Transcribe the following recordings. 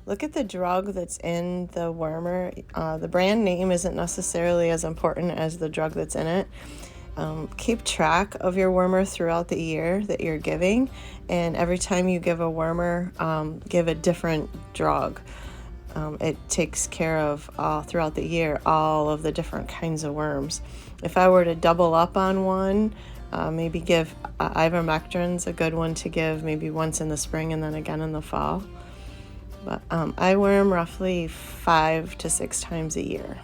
look at the drug that's in the wormer. The brand name isn't necessarily as important as the drug that's in it. Keep track of your wormer throughout the year that you're giving, and every time you give a wormer, give a different drug. It takes care of throughout the year all of the different kinds of worms. If I were to double up on one, maybe give ivermectin's a good one to give maybe once in the spring and then again in the fall. But I worm roughly 5 to 6 times a year.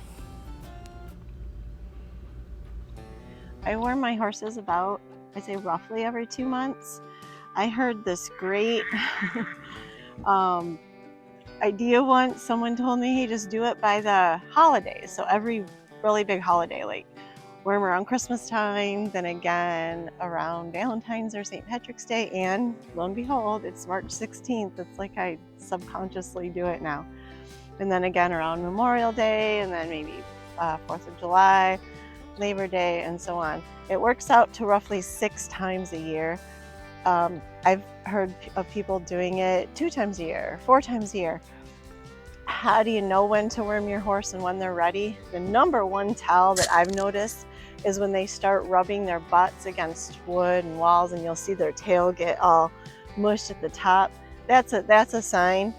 I worm my horses about, I say roughly every 2 months. I heard this great idea once. Someone told me, hey, just do it by the holidays. So every really big holiday, like worm around Christmas time, then again around Valentine's or St. Patrick's Day, and lo and behold, it's March 16th. It's like I subconsciously do it now. And then again around Memorial Day, and then maybe 4th of July, Labor Day, and so on. It works out to roughly 6 times a year. I've heard of people doing it 2 times a year, 4 times a year. How do you know when to worm your horse and when they're ready? The number one tell that I've noticed is when they start rubbing their butts against wood and walls, and you'll see their tail get all mushed at the top. That's a sign.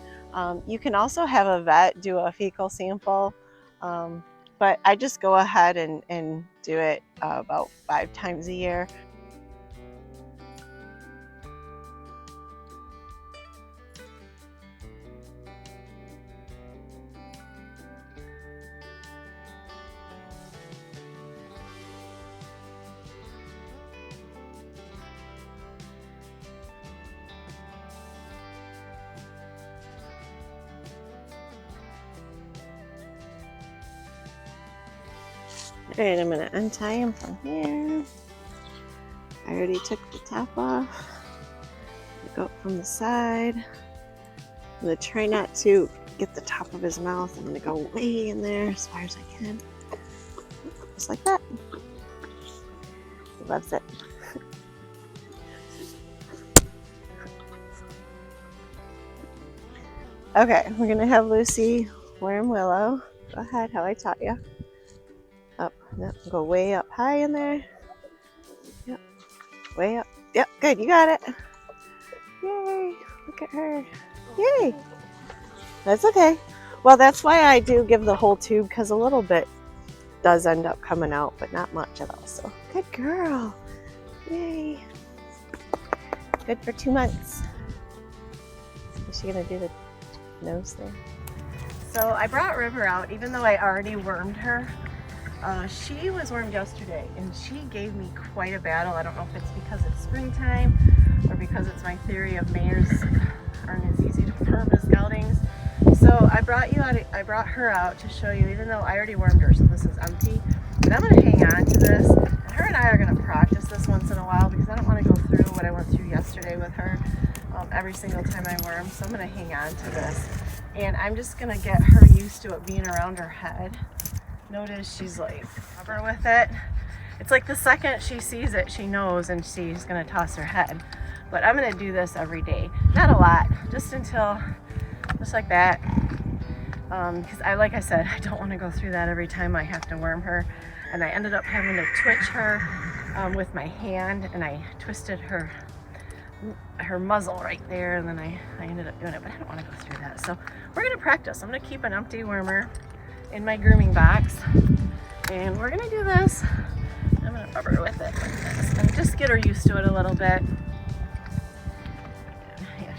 You can also have a vet do a fecal sample, but I just go ahead and do it about 5 times a year. All right, I'm gonna untie him from here. I already took the top off. Go up from the side. I'm gonna try not to get the top of his mouth. I'm gonna go way in there as far as I can. Just like that. He loves it. Okay, we're gonna have Lucy worm Willow. Go ahead, how I taught you. Up, yep, go way up high in there. Yep, way up. Yep, good, you got it. Yay, look at her. Yay. That's okay. Well, that's why I do give the whole tube, because a little bit does end up coming out, but not much at all. So, good girl. Yay. Good for 2 months. Is she gonna do the nose there? So I brought River out, even though I already wormed her. She was wormed yesterday, and she gave me quite a battle. I don't know if it's because it's springtime or because it's my theory of mares aren't as easy to worm as geldings. So I brought her out to show you, even though I already wormed her, so this is empty. But I'm gonna hang on to this, and her and I are gonna practice this once in a while, because I don't want to go through what I went through yesterday with her every single time I worm. So I'm gonna hang on to this, and I'm just gonna get her used to it being around her head. Notice she's like rubber with it. It's like the second she sees it, she knows, and she's gonna toss her head. But I'm gonna do this every day. Not a lot, just like that. Because like I said, I don't want to go through that every time I have to worm her. And I ended up having to twitch her with my hand, and I twisted her muzzle right there, and then I ended up doing it, but I don't want to go through that. So we're gonna practice. I'm gonna keep an empty wormer in my grooming box, and we're gonna do this. I'm gonna rub her with it like this and just get her used to it a little bit. Yeah,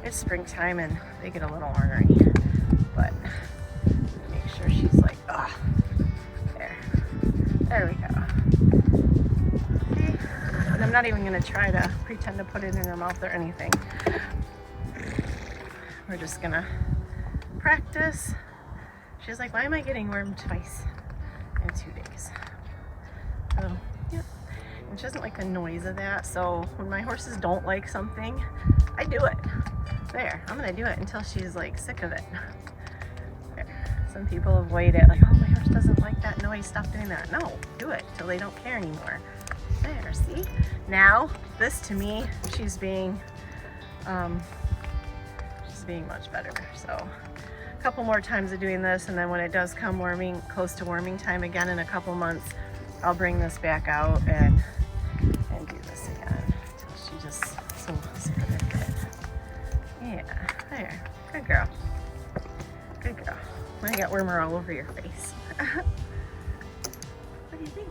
it's springtime and they get a little ornery, but make sure she's like, oh, there we go. See? And I'm not even gonna try to pretend to put it in her mouth or anything. We're just gonna practice. She's like, why am I getting wormed twice in 2 days? So, yeah. And she doesn't like the noise of that. So when my horses don't like something, I do it. There, I'm gonna do it until she's like sick of it. There. Some people avoid it, like, oh, my horse doesn't like that noise, stop doing that. No, do it till they don't care anymore. There, see? Now, this to me, she's being being much better. So a couple more times of doing this, and then when it does come close to warming time again in a couple months, I'll bring this back out and do this again until she just so sick of it. Yeah, there, good girl, good girl. I got wormer all over your face. What do you think?